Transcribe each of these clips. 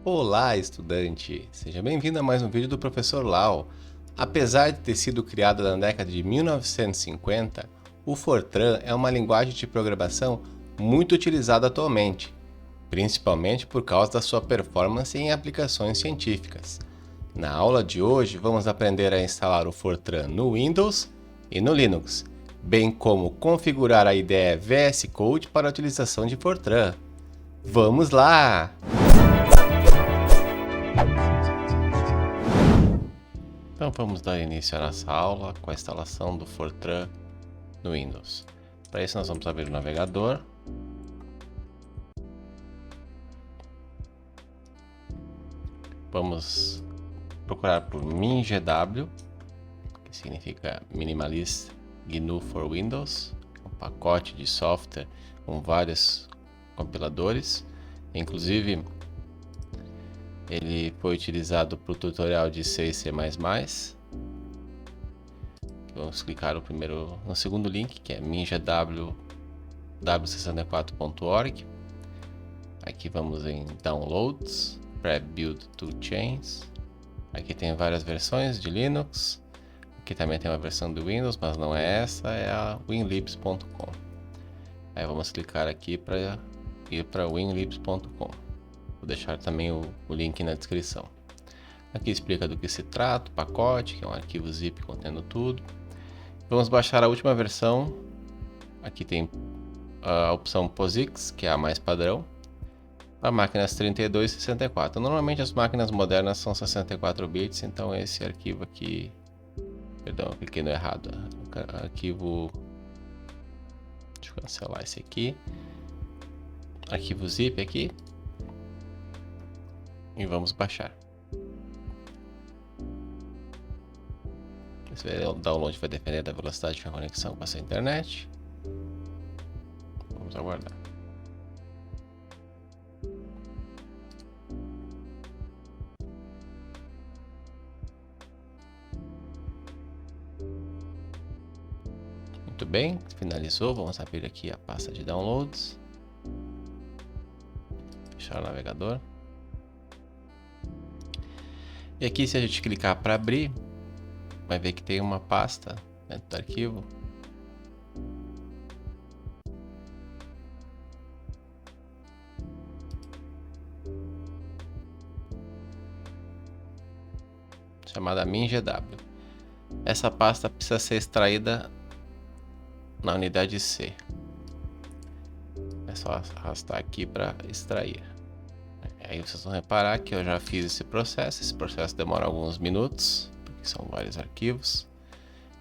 Olá, estudante! Seja bem-vindo a mais um vídeo do Professor Lau. Apesar de ter sido criado na década de 1950, o Fortran é uma linguagem de programação muito utilizada atualmente, principalmente por causa da sua performance em aplicações científicas. Na aula de hoje, vamos aprender a instalar o Fortran no Windows e no Linux, bem como configurar a IDE VS Code para a utilização de Fortran. Vamos lá! Então vamos dar início a nossa aula com a instalação do Fortran no Windows. Para isso nós vamos abrir o navegador. Vamos procurar por MinGW, que significa Minimalist GNU for Windows, um pacote de software com vários compiladores, inclusive ele foi utilizado para o tutorial de C e C++. Vamos clicar no segundo link, que é mingw64.org. Aqui vamos em Downloads, Pre-Build Toolchains. Aqui tem várias versões de Linux. Aqui também tem uma versão do Windows, mas não é essa, é a winlibs.com. Aí vamos clicar aqui para ir para winlibs.com. Vou deixar também o link na descrição. Aqui explica do que se trata, o pacote, que é um arquivo zip contendo tudo. Vamos baixar a última versão. Aqui tem a opção POSIX, que é a mais padrão, para máquinas 32 e 64. Normalmente as máquinas modernas são 64 bits, então esse arquivo aqui... Perdão, eu cliquei no errado. Arquivo... Deixa eu cancelar esse aqui. Arquivo zip aqui. E vamos baixar. Esse download vai depender da velocidade da conexão com a sua internet. Vamos aguardar. Muito bem, finalizou. Vamos abrir aqui a pasta de downloads. Fechar o navegador. E aqui, se a gente clicar para abrir, vai ver que tem uma pasta dentro do arquivo. Chamada MinGW. Essa pasta precisa ser extraída na unidade C. É só arrastar aqui para extrair. Aí vocês vão reparar que eu já fiz esse processo. Esse processo demora alguns minutos, porque são vários arquivos.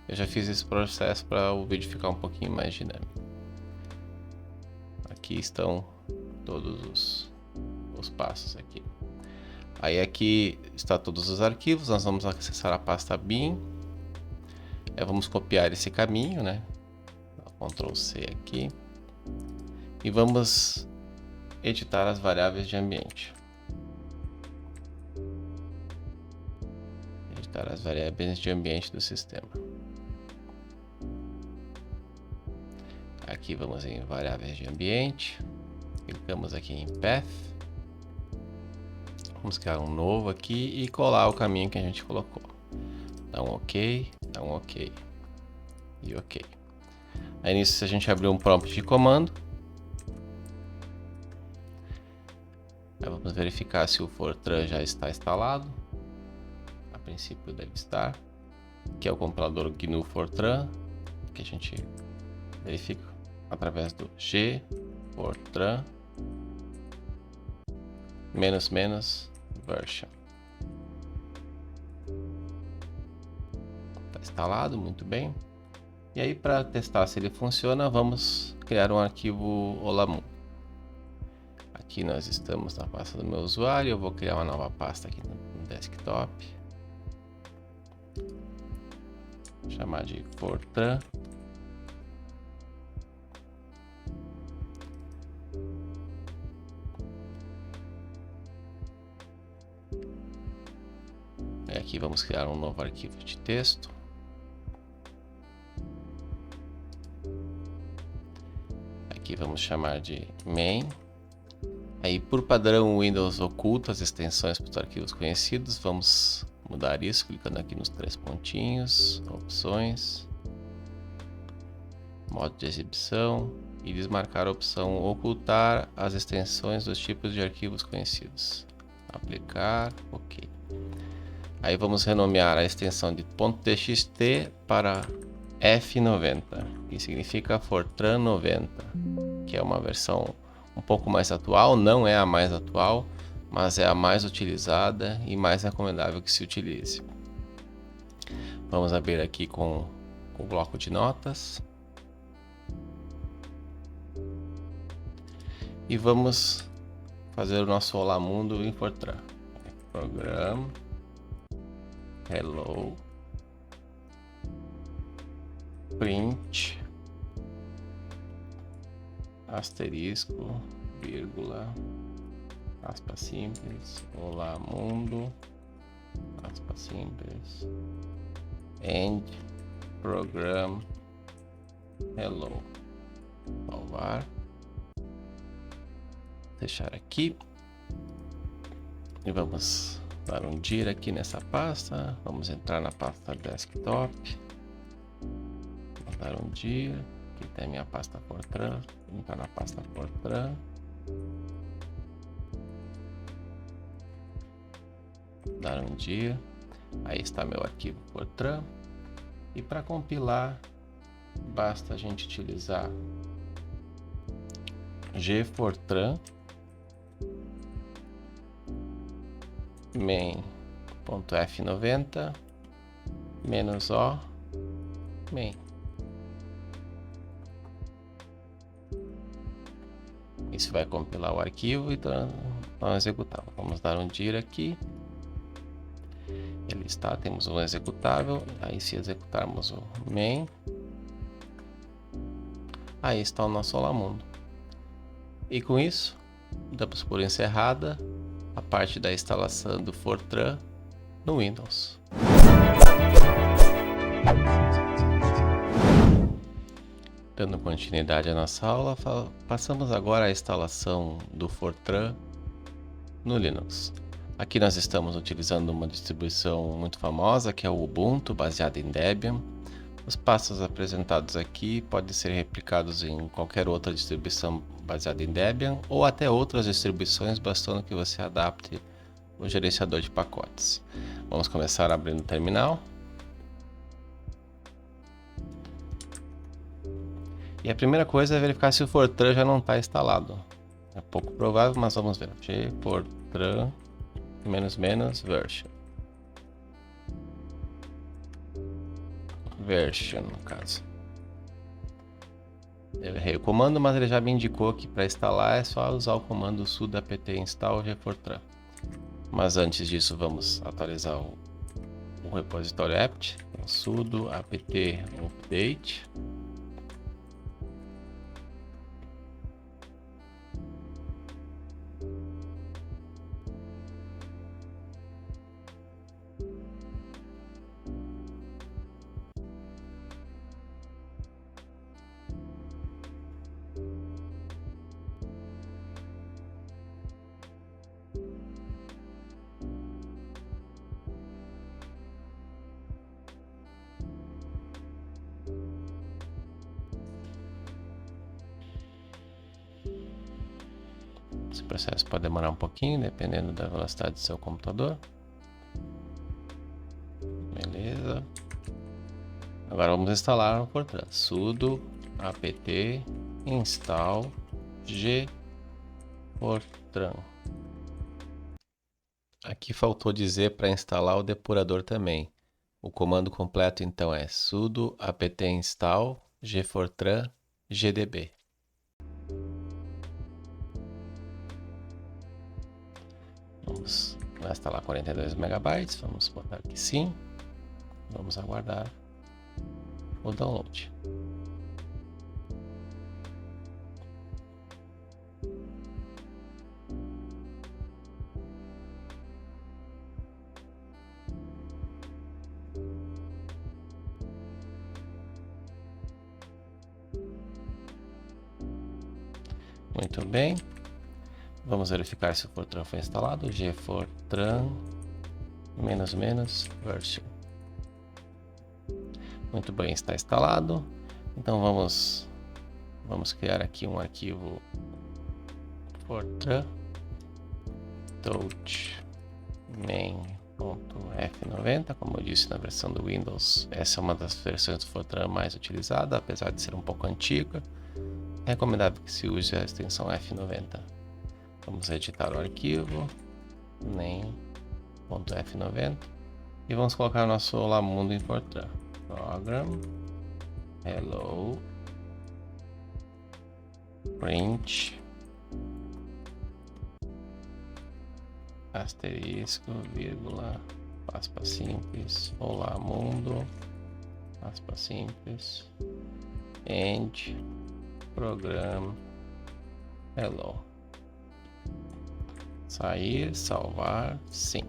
Eu já fiz esse processo para o vídeo ficar um pouquinho mais dinâmico. Aqui estão todos os passos aqui. Aí aqui está todos os arquivos. Nós vamos acessar a pasta bin. Aí vamos copiar esse caminho, né? Ctrl C aqui. E vamos editar as variáveis de ambiente. Editar as variáveis de ambiente do sistema. Aqui vamos em variáveis de ambiente. Clicamos aqui em Path. Vamos criar um novo aqui e colar o caminho que a gente colocou. Dá um OK, dá um OK e OK. Aí nisso, se a gente abrir um prompt de comando, aí vamos verificar se o Fortran já está instalado. A princípio deve estar. Que é o compilador GNU Fortran, que a gente verifica através do G Fortran --version. Está instalado, muito bem. E aí, para testar se ele funciona, vamos criar um arquivo Olamu. Aqui nós estamos na pasta do meu usuário. Eu vou criar uma nova pasta aqui no desktop. Vou chamar de Fortran. E aqui vamos criar um novo arquivo de texto. Aqui vamos chamar de main. Aí, por padrão, o Windows oculta as extensões para os arquivos conhecidos. Vamos mudar isso clicando aqui nos 3 pontinhos, opções, modo de exibição e desmarcar a opção ocultar as extensões dos tipos de arquivos conhecidos. Aplicar, ok. Aí vamos renomear a extensão de .txt para F90, que significa Fortran 90, que é uma versão um pouco mais atual, não é a mais atual, mas é a mais utilizada e mais recomendável que se utilize. Vamos abrir aqui com o bloco de notas. E vamos fazer o nosso Olá Mundo em Fortran. Program, hello, print, asterisco, vírgula, aspas simples, olá mundo, aspas simples, end, program, hello, salvar, fechar aqui e vamos dar um dir aqui nessa pasta. Vamos entrar na pasta desktop, vou dar um dir. Aqui tem a minha pasta Fortran, vou entrar na pasta Fortran, dar um dir. Aí está meu arquivo Fortran. E para compilar, basta a gente utilizar gfortran main.f90 -o main. Isso vai compilar o arquivo e não executar. Vamos dar um dir aqui. Ele está, temos um executável. Aí se executarmos o main, aí está o nosso Olá Mundo. E com isso, damos por encerrada a parte da instalação do Fortran no Windows. Dando continuidade à nossa aula, passamos agora à instalação do Fortran no Linux. Aqui nós estamos utilizando uma distribuição muito famosa, que é o Ubuntu, baseada em Debian. Os passos apresentados aqui podem ser replicados em qualquer outra distribuição baseada em Debian ou até outras distribuições, bastando que você adapte o gerenciador de pacotes. Vamos começar abrindo o terminal. E a primeira coisa é verificar se o Fortran já não está instalado. É pouco provável, mas vamos ver. Gfortran version no caso. Eu errei o comando, mas ele já me indicou que para instalar é só usar o comando sudo apt install gfortran. Mas antes disso vamos atualizar o repositório apt, então, sudo apt update. Esse processo pode demorar um pouquinho, dependendo da velocidade do seu computador. Beleza. Agora vamos instalar o Fortran. Sudo apt install gfortran. Aqui faltou dizer para instalar o depurador também. O comando completo então é sudo apt install gfortran gdb. Vai instalar 42 megabytes, vamos botar aqui sim, vamos aguardar o download. Muito bem, Vamos verificar se o Fortran foi instalado. gfortran -version. Muito bem, está instalado. Então vamos criar aqui um arquivo Fortran touch main.f90. Como eu disse, na versão do Windows, essa é uma das versões do Fortran mais utilizada, apesar de ser um pouco antiga. É recomendável que se use a extensão F90. Vamos editar o arquivo main.f90 e vamos colocar o nosso Olá Mundo em Fortran. Program hello print asterisco, vírgula, aspas simples, olá mundo, aspas simples, end, program, hello. Sair, salvar, sim.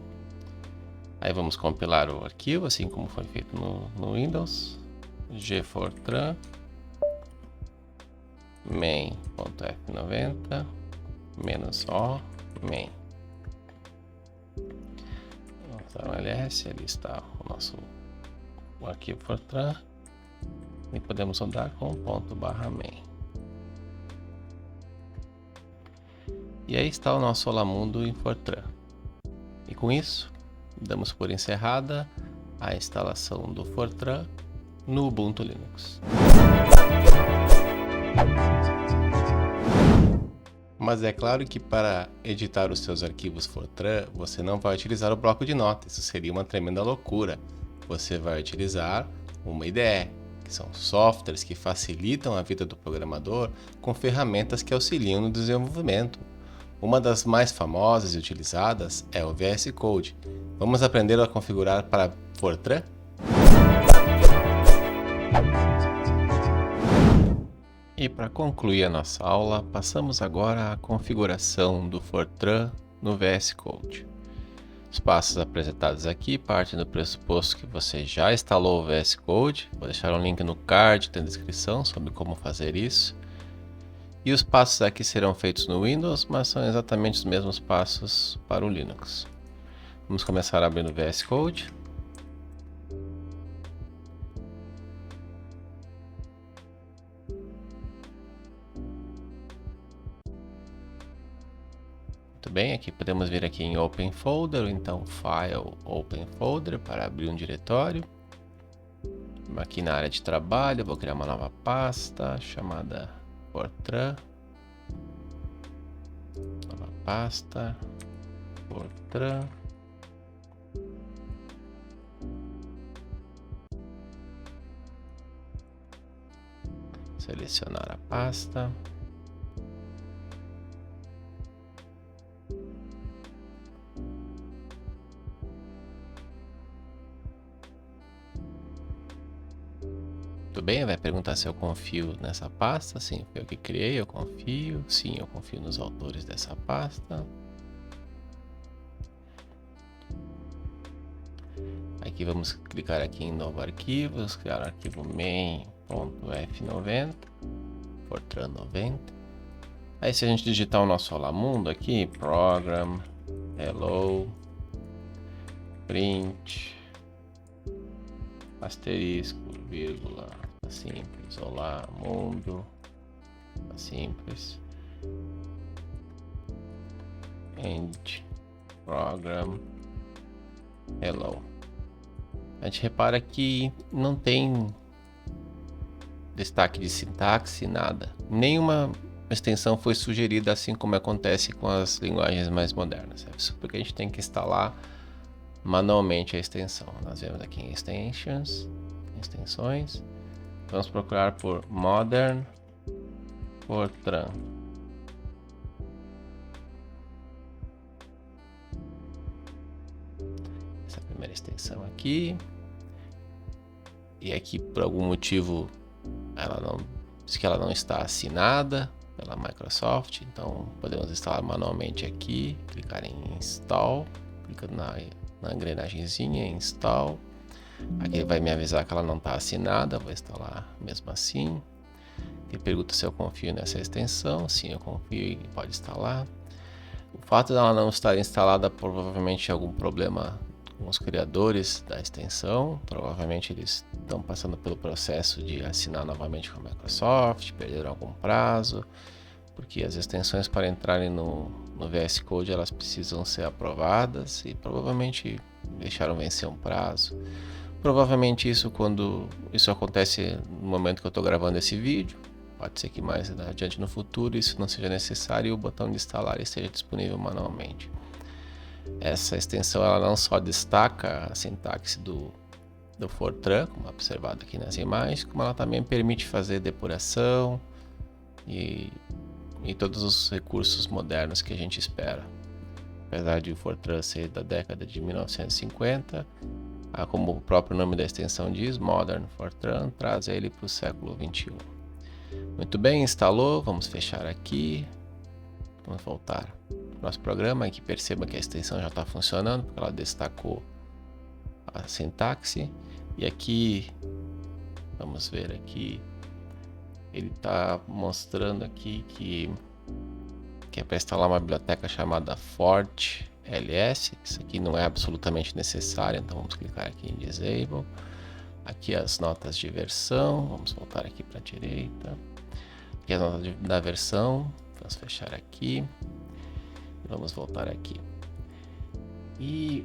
Aí vamos compilar o arquivo, assim como foi feito no Windows. gfortran main.f90 -o main. Vamos dar um ls, ali está o arquivo Fortran e podemos rodar com /main. E aí está o nosso Olá Mundo em Fortran. E com isso, damos por encerrada a instalação do Fortran no Ubuntu Linux. Mas é claro que para editar os seus arquivos Fortran, você não vai utilizar o bloco de notas, isso seria uma tremenda loucura. Você vai utilizar uma IDE, que são softwares que facilitam a vida do programador com ferramentas que auxiliam no desenvolvimento. Uma das mais famosas e utilizadas é o VS Code. Vamos aprender a configurar para Fortran? E para concluir a nossa aula, passamos agora à configuração do Fortran no VS Code. Os passos apresentados aqui partem do pressuposto que você já instalou o VS Code. Vou deixar um link no card na descrição sobre como fazer isso. E os passos aqui serão feitos no Windows, mas são exatamente os mesmos passos para o Linux. Vamos começar abrindo o VS Code. Muito bem, aqui podemos vir aqui em Open Folder, ou então File, Open Folder, para abrir um diretório. Aqui na área de trabalho, eu vou criar uma nova pasta chamada Fortran. Nova pasta, Fortran. Selecionar a pasta. Tudo bem, vai perguntar se eu confio nessa pasta. Sim, foi eu que criei, eu confio. Sim, eu confio nos autores dessa pasta. Aqui vamos clicar aqui em novo arquivo, vamos criar o arquivo main.f90, Fortran 90. Aí se a gente digitar o nosso Olá Mundo aqui, program, hello, print, asterisco, vírgula, simples, olá mundo, simples, end, program, hello. A gente repara que não tem destaque de sintaxe, nada. Nenhuma extensão foi sugerida, assim como acontece com as linguagens mais modernas. Isso porque a gente tem que instalar manualmente a extensão. Nós vemos aqui em extensions, extensões. Vamos procurar por Modern Fortran. Essa é a primeira extensão aqui. E aqui, por algum motivo, diz que ela não está assinada pela Microsoft. Então podemos instalar manualmente aqui. Clicar em Install. Clicando na engrenagemzinha, Install. Aqui ele vai me avisar que ela não está assinada, vou instalar mesmo assim. Ele pergunta se eu confio nessa extensão, sim, eu confio e pode instalar. O fato dela não estar instalada provavelmente é algum problema com os criadores da extensão. Provavelmente eles estão passando pelo processo de assinar novamente com a Microsoft, perderam algum prazo, porque as extensões para entrarem no VS Code elas precisam ser aprovadas e provavelmente deixaram vencer um prazo. Provavelmente quando isso acontece no momento que eu estou gravando esse vídeo. Pode ser que mais adiante no futuro isso não seja necessário e o botão de instalar esteja disponível manualmente. Essa extensão ela não só destaca a sintaxe do Fortran, como observado aqui nas imagens, como ela também permite fazer depuração e todos os recursos modernos que a gente espera. Apesar de o Fortran ser da década de 1950, como o próprio nome da extensão diz, Modern Fortran, traz ele para o século 21. Muito bem, instalou, vamos fechar aqui, vamos voltar para o nosso programa, aqui perceba que a extensão já está funcionando, porque ela destacou a sintaxe, e aqui, vamos ver aqui, ele está mostrando aqui que é para instalar uma biblioteca chamada Forte LS, isso aqui não é absolutamente necessário, então vamos clicar aqui em Disable, aqui as notas de versão, vamos voltar aqui para a direita, aqui as notas da versão, vamos fechar aqui, e vamos voltar aqui. E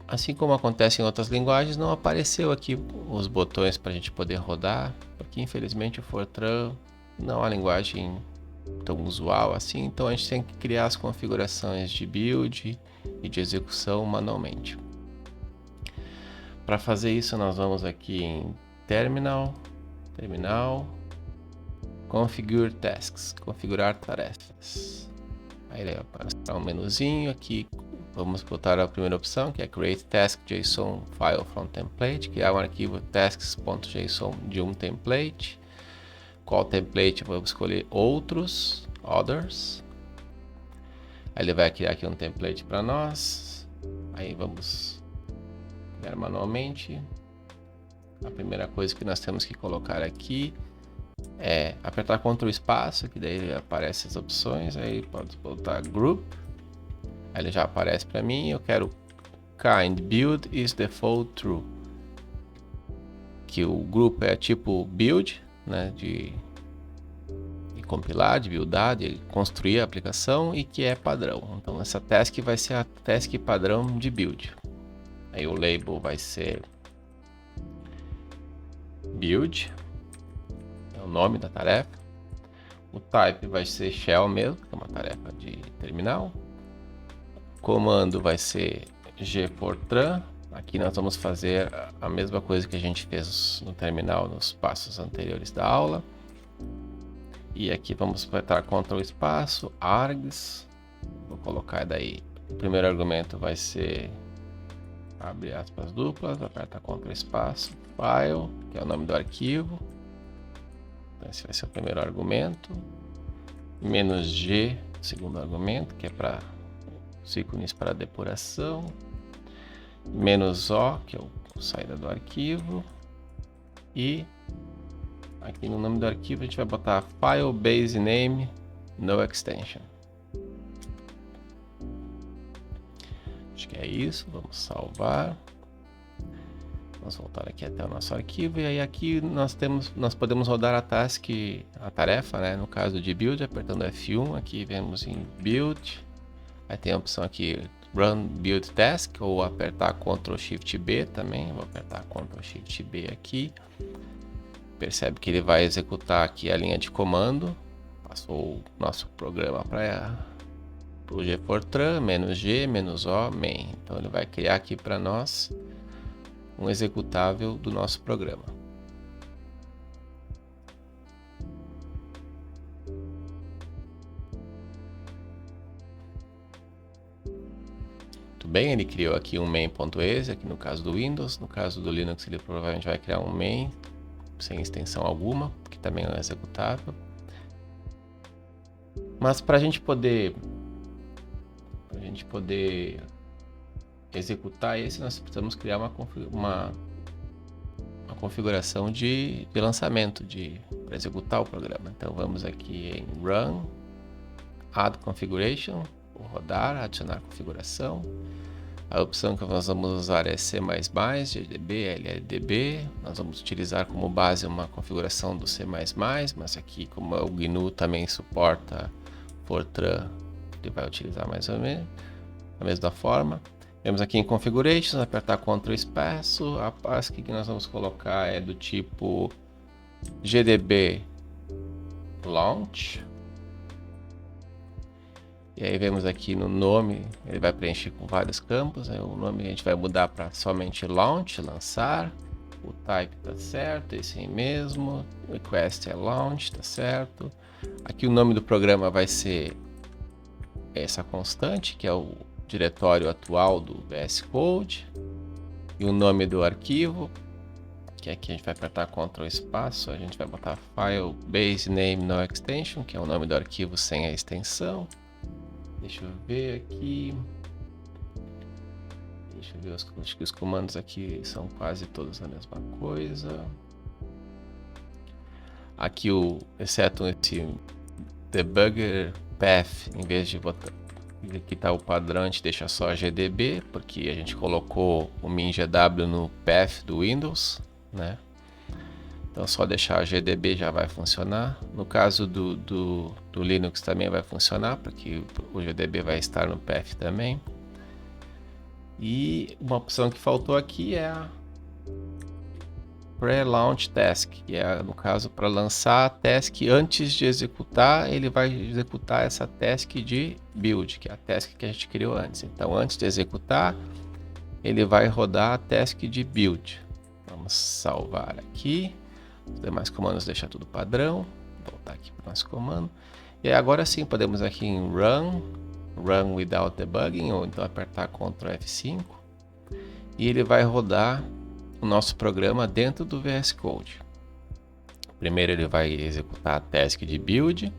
assim como acontece em outras linguagens, não apareceu aqui os botões para a gente poder rodar, porque infelizmente o Fortran não é uma linguagem tão usual assim, então a gente tem que criar as configurações de build e de execução manualmente. Para fazer isso nós vamos aqui em Terminal, Configure Tasks, configurar tarefas. Aí ele vai aparecer um menuzinho aqui, vamos botar a primeira opção que é Create Task JSON File from Template, criar um arquivo tasks.json de um template. Qual template? Vamos escolher Others. Aí ele vai criar aqui um template para nós. Aí vamos criar manualmente. A primeira coisa que nós temos que colocar aqui é apertar Ctrl espaço, que daí aparece as opções. Aí pode botar Group. Aí ele já aparece para mim. Eu quero Kind Build is Default True. Que o grupo é tipo build, né, de compilar, de buildar, de construir a aplicação e que é padrão. Então essa task vai ser a task padrão de build. Aí o label vai ser build, é o nome da tarefa. O type vai ser shell mesmo, que é uma tarefa de terminal. O comando vai ser gfortran. Aqui nós vamos fazer a mesma coisa que a gente fez no terminal nos passos anteriores da aula. E aqui vamos apertar Ctrl espaço, args. Vou colocar daí. O primeiro argumento vai ser, abre aspas duplas, aperta Ctrl espaço, file, que é o nome do arquivo. Então esse vai ser o primeiro argumento. "-g", segundo argumento, que é para os ícones para depuração. "-o", que é a saída do arquivo. E aqui no nome do arquivo a gente vai botar File Base Name No Extension. Acho que é isso. Vamos salvar. Vamos voltar aqui até o nosso arquivo. E aí aqui nós podemos rodar a tarefa, né? No caso de build, apertando F1. Aqui vemos em build. Aí tem a opção aqui Run Build Task, ou apertar Ctrl Shift B também. Vou apertar Ctrl Shift B aqui. Percebe que ele vai executar aqui a linha de comando. Passou o nosso programa para o gfortran, "-g", "-o", main. Então ele vai criar aqui para nós um executável do nosso programa. Muito bem, ele criou aqui um main.exe, aqui no caso do Windows. No caso do Linux ele provavelmente vai criar um main sem extensão alguma, que também é executável. Mas para a gente poder executar esse, nós precisamos criar uma configuração de lançamento para executar o programa. Então vamos aqui em Run, Add Configuration, Vou rodar, adicionar configuração. A opção que nós vamos usar é C++, GDB, LLDB. Nós vamos utilizar como base uma configuração do C++, mas aqui, como o GNU também suporta Fortran, ele vai utilizar mais ou menos da mesma forma. Vemos aqui em Configurations, apertar Ctrl espaço. A ASCII que nós vamos colocar é do tipo GDB Launch. E aí vemos aqui no nome, ele vai preencher com vários campos. Aí o nome a gente vai mudar para somente Launch, lançar. O type está certo, esse aí mesmo. Request é Launch, está certo. Aqui o nome do programa vai ser essa constante, que é o diretório atual do VS Code. E o nome do arquivo, que aqui a gente vai apertar Ctrl espaço, a gente vai botar File Base Name No Extension, que é o nome do arquivo sem a extensão. Deixa eu ver aqui. Deixa eu ver, acho que os comandos aqui são quase todos a mesma coisa. Aqui, exceto esse debugger path, em vez de botar, aqui está o padrão, a gente deixa só GDB, porque a gente colocou o MinGW no path do Windows, né? Então só deixar a GDB já vai funcionar. No caso do Linux também vai funcionar, porque o GDB vai estar no path também. E uma opção que faltou aqui é a Pre-Launch Task, que é, no caso, para lançar a task antes de executar, ele vai executar essa task de build, que é a task que a gente criou antes. Então, antes de executar, ele vai rodar a task de build. Vamos salvar aqui. Os demais comandos deixar tudo padrão. Voltar aqui para o nosso comando. E agora sim, podemos aqui em Run Without Debugging, ou então apertar Ctrl F5. E ele vai rodar o nosso programa dentro do VS Code. Primeiro ele vai executar a task de build.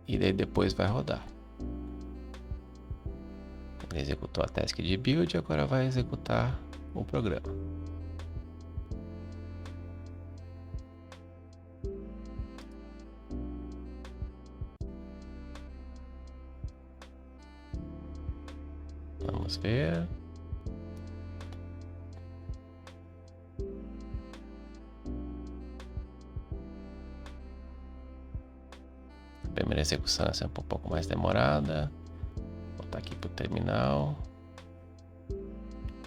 E daí depois vai rodar. Ele executou a task de build e agora vai executar o programa. Vamos ver. A primeira execução é sempre um pouco mais demorada. Vou voltar aqui para o terminal.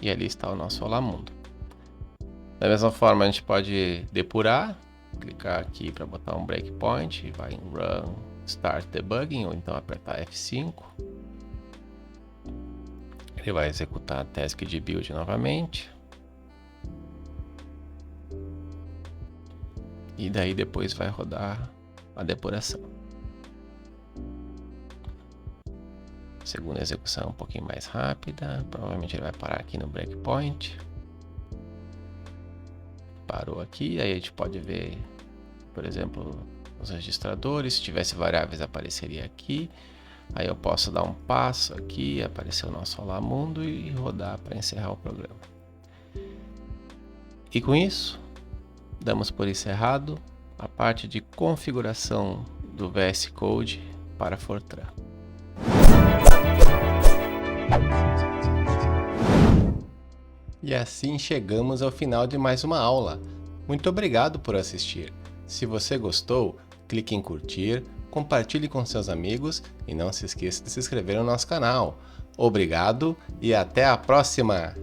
E ali está o nosso Olá Mundo. Da mesma forma, a gente pode depurar. Clicar aqui para botar um breakpoint. Vai em Run Start Debugging, ou então apertar F5. Ele vai executar a task de build novamente. E daí depois vai rodar a depuração. A segunda execução é um pouquinho mais rápida. Provavelmente ele vai parar aqui no breakpoint. Parou aqui, aí a gente pode ver, por exemplo, os registradores. Se tivesse variáveis, apareceria aqui. Aí eu posso dar um passo aqui, aparecer o nosso Olá Mundo e rodar para encerrar o programa. E com isso, damos por encerrado a parte de configuração do VS Code para Fortran. E assim chegamos ao final de mais uma aula. Muito obrigado por assistir. Se você gostou, clique em curtir, compartilhe com seus amigos e não se esqueça de se inscrever no nosso canal. Obrigado e até a próxima!